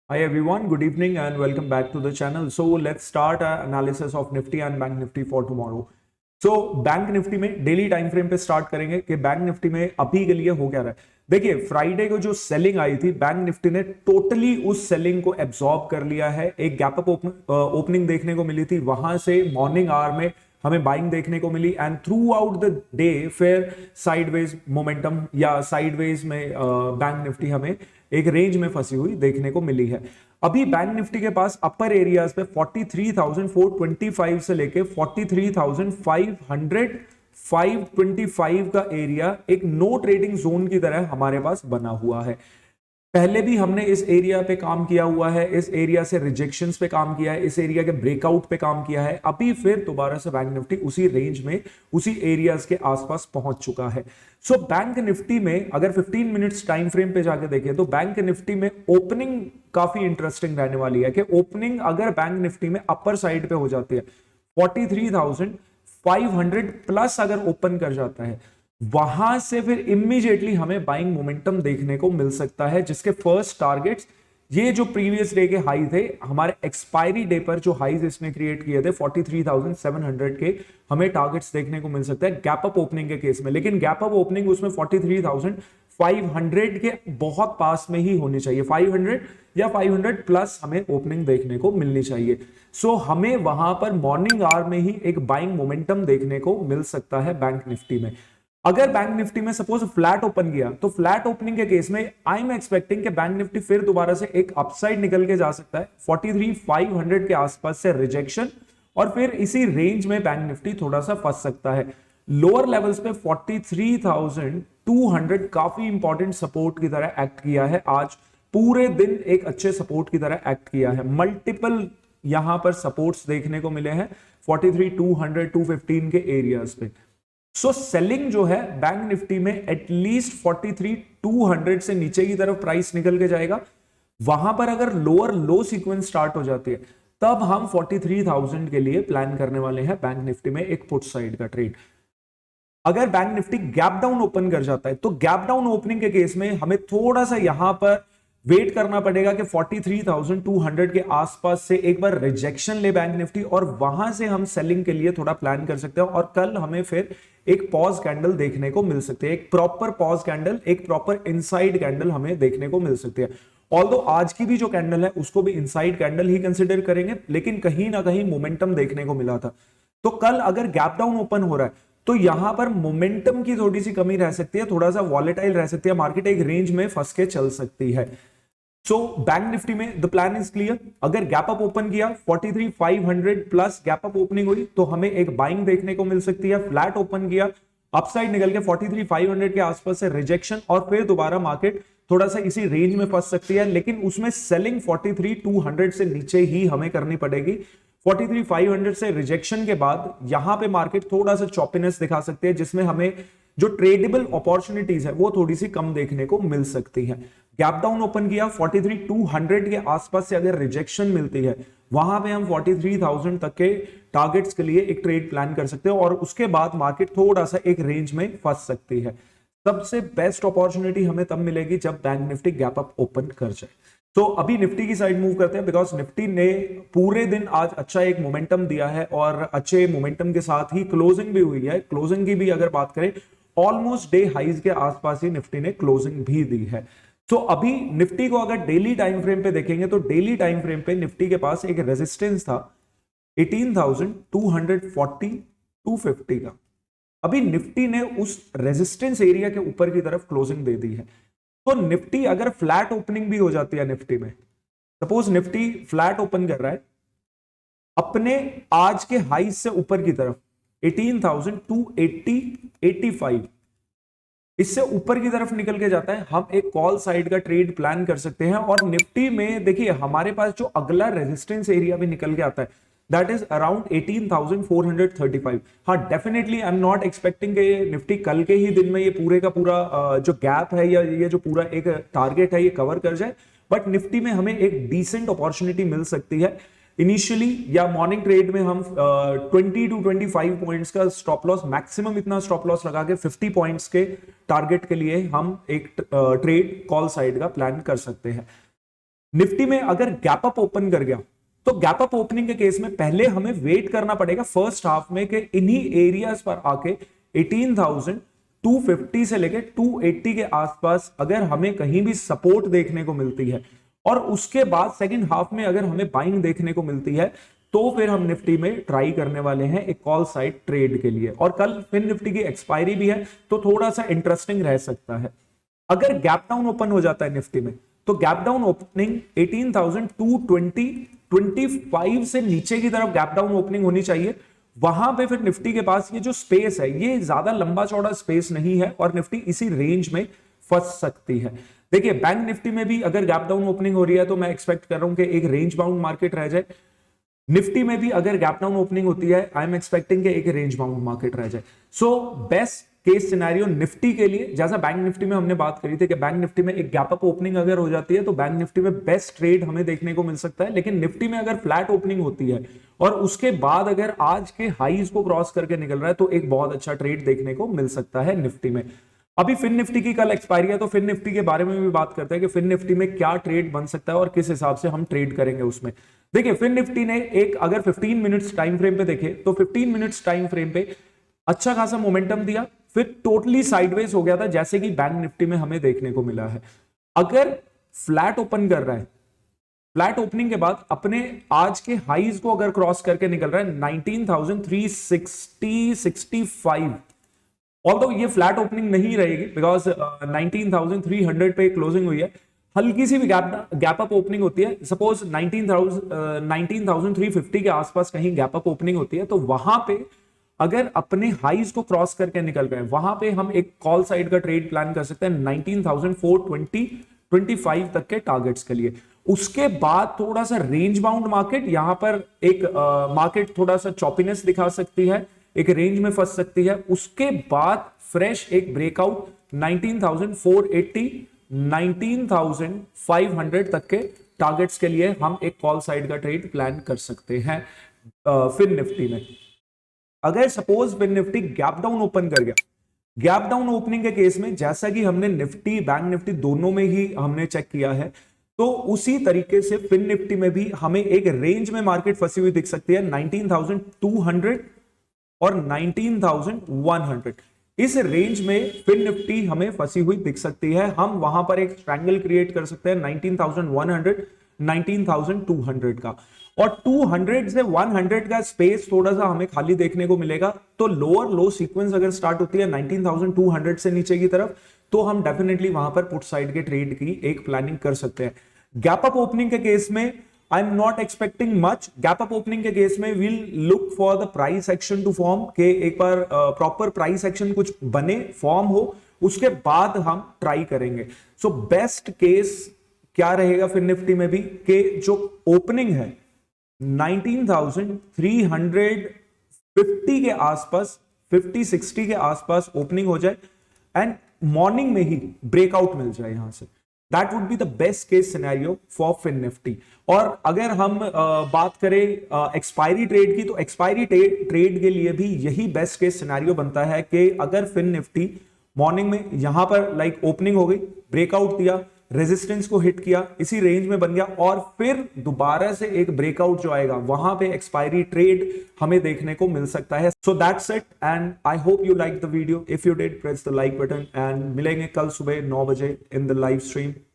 Hi everyone, good evening and welcome back to the channel. So let's start our analysis of Nifty and Bank Nifty for tomorrow. So bank Nifty में daily time frame पे start करेंगे कि bank Nifty में अभी के लिए हो क्या रहा है। देखिए फ्राइडे को जो सेलिंग आई थी बैंक निफ्टी ने टोटली उस सेलिंग को एब्जॉर्ब कर लिया है। एक गैप अप ओपनिंग देखने को मिली थी, वहां से मॉर्निंग आवर में हमें बाइंग देखने को मिली and throughout the day फिर साइडवेज मोमेंटम या साइडवेज में बैंक निफ्टी हमें एक रेंज में फंसी हुई देखने को मिली है। अभी बैंक निफ्टी के पास अपर एरियाज पे 43,425 से लेके 43,525 का एरिया एक नो ट्रेडिंग जोन की तरह हमारे पास बना हुआ है। पहले भी हमने इस एरिया पे काम किया हुआ है, इस एरिया से रिजेक्शंस पे काम किया है, इस एरिया के ब्रेकआउट पे काम किया है। अभी फिर दोबारा से बैंक निफ्टी उसी रेंज में उसी एरियाज के आसपास पहुंच चुका है। सो बैंक निफ्टी में अगर 15 मिनट्स टाइम फ्रेम पे जाके देखें तो बैंक निफ्टी में ओपनिंग काफी इंटरेस्टिंग रहने वाली है कि ओपनिंग अगर बैंक निफ्टी में अपर साइड पे हो जाती है 43,500 प्लस अगर ओपन कर जाता है, वहां से फिर इमीडिएटली हमें बाइंग मोमेंटम देखने को मिल सकता है, जिसके फर्स्ट टारगेट्स ये जो प्रीवियस डे के हाई थे, हमारे एक्सपायरी डे पर जो हाईज इसने क्रिएट किए थे 43,700 के, हमें टारगेट्स देखने को मिल सकता है गैप अप ओपनिंग के केस में। लेकिन गैप अप ओपनिंग उसमें 43,500 के बहुत पास में ही होनी चाहिए, 500 या 500 प्लस हमें ओपनिंग देखने को मिलनी चाहिए। सो हमें वहां पर मॉर्निंग आवर में ही एक बाइंग मोमेंटम देखने को मिल सकता है बैंक निफ्टी में। अगर बैंक निफ्टी में सपोज फ्लैट ओपन किया तो फ्लैट ओपनिंग के केस में आई एम एक्सपेक्टिंग कि बैंक निफ्टी फिर दोबारा से एक अपसाइड निकल के जा सकता है 43,500 के आसपास से रिजेक्शन, और फिर इसी रेंज में बैंक निफ्टी थोड़ा सा फंस सकता है। लोअर लेवल्स पे 43,200 काफी इंपॉर्टेंट सपोर्ट की तरह एक्ट किया है, आज पूरे दिन एक अच्छे सपोर्ट की तरह एक्ट किया है। मल्टीपल यहां पर सपोर्ट्स देखने को मिले हैं 43,200 215 के एरियाज पे। सो सेलिंग जो है बैंक निफ्टी में एटलीस्ट 43,200 से नीचे की तरफ प्राइस निकल के जाएगा। वहां पर अगर लोअर लो सीक्वेंस स्टार्ट हो जाती है तब हम 43,000 के लिए प्लान करने वाले हैं बैंक निफ्टी में एक पुट साइड का ट्रेड। अगर bank Nifty gap down open कर जाता है तो गैप डाउन ओपनिंग के केस में हमें थोड़ा सा यहां पर वेट करना पड़ेगा कि 43,200 के आसपास से एक बार रिजेक्शन ले बैंक निफ्टी, और वहां से हम सेलिंग के लिए थोड़ा प्लान कर सकते हैं। और कल हमें फिर एक पॉज कैंडल देखने को मिल सकती है, एक प्रॉपर पॉज कैंडल, एक प्रॉपर इनसाइड कैंडल हमें देखने को मिल सकती है। ऑल्दो आज की भी जो कैंडल है उसको भी इनसाइड कैंडल ही कंसिडर करेंगे, लेकिन कहीं ना कहीं मोमेंटम देखने को मिला था। तो कल अगर गैप डाउन ओपन हो रहा है तो यहां पर मोमेंटम की थोड़ी सी कमी रह सकती है, थोड़ा सा वॉलेटाइल रह सकती है, मार्केट एक रेंज में फंस के चल सकती है। सो बैंक निफ्टी में द प्लान इज क्लियर। अगर गैप अप ओपन किया 43,500 प्लस गैप अप ओपनिंग हुई तो हमें एक बाइंग देखने को मिल सकती है। फ्लैट ओपन किया, अपसाइड निकल के 43,500 के आसपास से रिजेक्शन, और फिर दोबारा मार्केट थोड़ा सा इसी रेंज में फंस सकती है, लेकिन उसमें सेलिंग 43,200 से नीचे ही हमें करनी पड़ेगी। 43,500 से रिजेक्शन के बाद यहां पे मार्केट थोड़ा सा चॉपिनेस दिखा सकती है, जिसमें हमें जो ट्रेडेबल अपॉर्चुनिटीज है वो थोड़ी सी कम देखने को मिल सकती है। गैप डाउन ओपन किया 43,200 के आसपास से अगर रिजेक्शन मिलती है, वहां पे हम 43,000 तक के टारगेट्स के लिए एक ट्रेड प्लान कर सकते हो, और उसके बाद मार्केट थोड़ा सा एक रेंज में फंस सकती है। सबसे बेस्ट अपॉर्चुनिटी हमें तब मिलेगी जब bank Nifty gap up open कर जाए। तो अभी निफ्टी की साइड मूव करते हैं, बिकॉज निफ्टी ने पूरे दिन आज अच्छा एक मोमेंटम दिया है और अच्छे मोमेंटम के साथ ही क्लोजिंग भी हुई है। क्लोजिंग की भी अगर बात करें ऑलमोस्ट डे हाइज के आसपास ही निफ्टी ने क्लोजिंग भी दी है। तो अभी निफ्टी को अगर डेली टाइम फ्रेम पे देखेंगे तो डेली टाइम फ्रेम पे निफ्टी के पास एक रेजिस्टेंस था 18,240 250 का। अभी निफ्टी ने उस रेजिस्टेंस एरिया के ऊपर की तरफ क्लोजिंग दे दी है। तो निफ्टी अगर फ्लैट ओपनिंग भी हो जाती है निफ्टी में, सपोज निफ्टी फ्लैट ओपन कर रहा है अपने आज के हाई से ऊपर की तरफ 18,280 85, इससे ऊपर की तरफ निकल के जाता है, हम एक कॉल साइड का ट्रेड प्लान कर सकते हैं। और निफ्टी में देखिए हमारे पास जो अगला रेजिस्टेंस एरिया भी निकल के आता है दैट इज अराउंड 18,435। हाँ definitely I am not expecting कि निफ्टी कल के ही दिन में ये पूरे का पूरा जो गैप है या ये जो पूरा एक टारगेट है ये कवर कर जाए, बट निफ्टी में हमें एक डिसेंट अपॉर्चुनिटी मिल सकती है। इनिशियली या मॉर्निंग ट्रेड में हम 20 टू 25 पॉइंट्स का स्टॉप लॉस, मैक्सिमम इतना स्टॉप लॉस लगा के 50 पॉइंट्स के टारगेट के लिए हम एक ट्रेड कॉल साइड का प्लान कर सकते हैं। निफ्टी में अगर गैप अप ओपन कर गया तो गैप अप ओपनिंग के केस में पहले हमें वेट करना पड़ेगा फर्स्ट हाफ में कि इन्हीं एरियाज पर आके 18,250 से लेके 280 के आसपास अगर हमें कहीं भी सपोर्ट देखने को मिलती है और उसके बाद सेकंड हाफ में अगर हमें बाइंग देखने को मिलती है तो फिर हम निफ्टी में ट्राई करने वाले हैं एक कॉल साइड ट्रेड के लिए। और कल फिर निफ्टी की एक्सपायरी भी है तो थोड़ा सा इंटरेस्टिंग रह सकता है। अगर गैप डाउन ओपन हो जाता है निफ्टी में तो गैप डाउन ओपनिंग 18,220 25 से नीचे की तरफ गैप डाउन ओपनिंग होनी चाहिए। वहां पे फिर निफ्टी के पास ये जो स्पेस है ये ज्यादा लंबा चौड़ा स्पेस नहीं है और निफ्टी इसी रेंज में फंस सकती है। देखिए बैंक निफ्टी में भी अगर गैप डाउन ओपनिंग हो रही है तो मैं एक्सपेक्ट कर रहा हूं कि एक रेंज बाउंड मार्केट रह जाए। निफ्टी में भी अगर गैप डाउन ओपनिंग होती है आई एम एक्सपेक्टिंग कि एक रेंज बाउंड मार्केट रह जाए। So best case scenario Nifty के लिए, जैसा बैंक निफ्टी में हमने बात करी थी कि बैंक निफ्टी में एक गैप अप ओपनिंग अगर हो जाती है तो बैंक निफ्टी में बेस्ट ट्रेड हमें देखने को मिल सकता है। लेकिन निफ्टी में अगर फ्लैट ओपनिंग होती है और उसके बाद अगर आज के हाईज को क्रॉस करके निकल रहा है तो एक बहुत अच्छा ट्रेड देखने को मिल सकता है निफ्टी में। अभी फिन निफ्टी की कल एक्सपायरी है तो फिन निफ्टी के बारे में भी बात करते हैं कि फिन निफ्टी में क्या ट्रेड बन सकता है और किस हिसाब से हम ट्रेड करेंगे उसमें। देखिए फिन निफ्टी ने एक अगर 15 मिनट्स टाइम फ्रेम पे देखे तो 15 मिनट्स टाइम फ्रेम पे अच्छा खासा मोमेंटम दिया, फिर टोटली साइडवेज हो गया था जैसे कि बैंक निफ्टी में हमें देखने को मिला है। अगर फ्लैट ओपन कर रहा है, फ्लैट ओपनिंग के बाद अपने आज के हाईज को अगर क्रॉस करके निकल रहा है 19,365, ऑल्दो ये फ्लैट ओपनिंग नहीं रहेगी बिकॉज 19,300 पे क्लोजिंग हुई है। हल्की सी भी गैप अप ओपनिंग होती है, सपोज 19,350 के आसपास कहीं गैप अप ओपनिंग होती है तो वहां पे अगर अपने हाईज को क्रॉस करके निकल गए वहां पे हम एक कॉल साइड का ट्रेड प्लान कर सकते हैं 19,420-25 तक के टारगेट्स के लिए। उसके बाद थोड़ा सा रेंज बाउंड मार्केट, यहां पर एक मार्केट थोड़ा सा चॉपीनेस दिखा सकती है, एक रेंज में फंस सकती है। उसके बाद फ्रेश एक ब्रेकआउट 19,480 19,500 तक के टारगेट्स के लिए हम एक कॉल साइड का ट्रेड प्लान कर सकते हैं फिन निफ्टी में। अगर suppose FinNifty gap down open कर गया, गैप डाउन ओपनिंग के केस में जैसा कि हमने निफ्टी बैंक निफ्टी दोनों में ही हमने चेक किया है तो उसी तरीके से फिन निफ्टी में भी हमें एक रेंज में मार्केट फंसी हुई दिख सकती है 19,200 और 19,100। इस रेंज में फिन निफ्टी हमें फंसी हुई दिख सकती है। हम वहां पर एक ट्रायंगल क्रिएट कर सकते हैं 19,100 19,200 का, और 200 से 100 का स्पेस थोड़ा सा हमें खाली देखने को मिलेगा। तो लोअर लो सीक्वेंस अगर स्टार्ट होती है 19,200 से नीचे की तरफ तो हम डेफिनेटली वहां पर पुट साइड के ट्रेड की एक प्लानिंग कर सकते हैं। गैप अप ओपनिंग के केस में I am not expecting much. Gap up opening के केस में will look for the price action to form, के एक बार प्रॉपर प्राइस एक्शन कुछ बने फॉर्म हो उसके बाद हम ट्राई करेंगे। सो बेस्ट केस क्या रहेगा फिर निफ्टी में भी कि जो ओपनिंग है 19,350 के आसपास 50-60 के आसपास ओपनिंग हो जाए एंड मॉर्निंग में ही ब्रेकआउट मिल जाए यहां से, that would be the best case scenario for FinNifty. और अगर हम बात करें एक्सपायरी ट्रेड की तो एक्सपायरी ट्रेड के लिए भी यही बेस्ट केस सिनेरियो बनता है कि अगर फिन निफ्टी मॉर्निंग में यहां पर लाइक ओपनिंग हो गई, ब्रेकआउट दिया, रेजिस्टेंस को हिट किया, इसी रेंज में बन गया और फिर दोबारा से एक ब्रेकआउट जो आएगा वहां पे एक्सपायरी ट्रेड हमें देखने को मिल सकता है। So that's it and I hope you like the video. If you did press the like button and मिलेंगे कल सुबह 9 बजे इन द लाइव स्ट्रीम।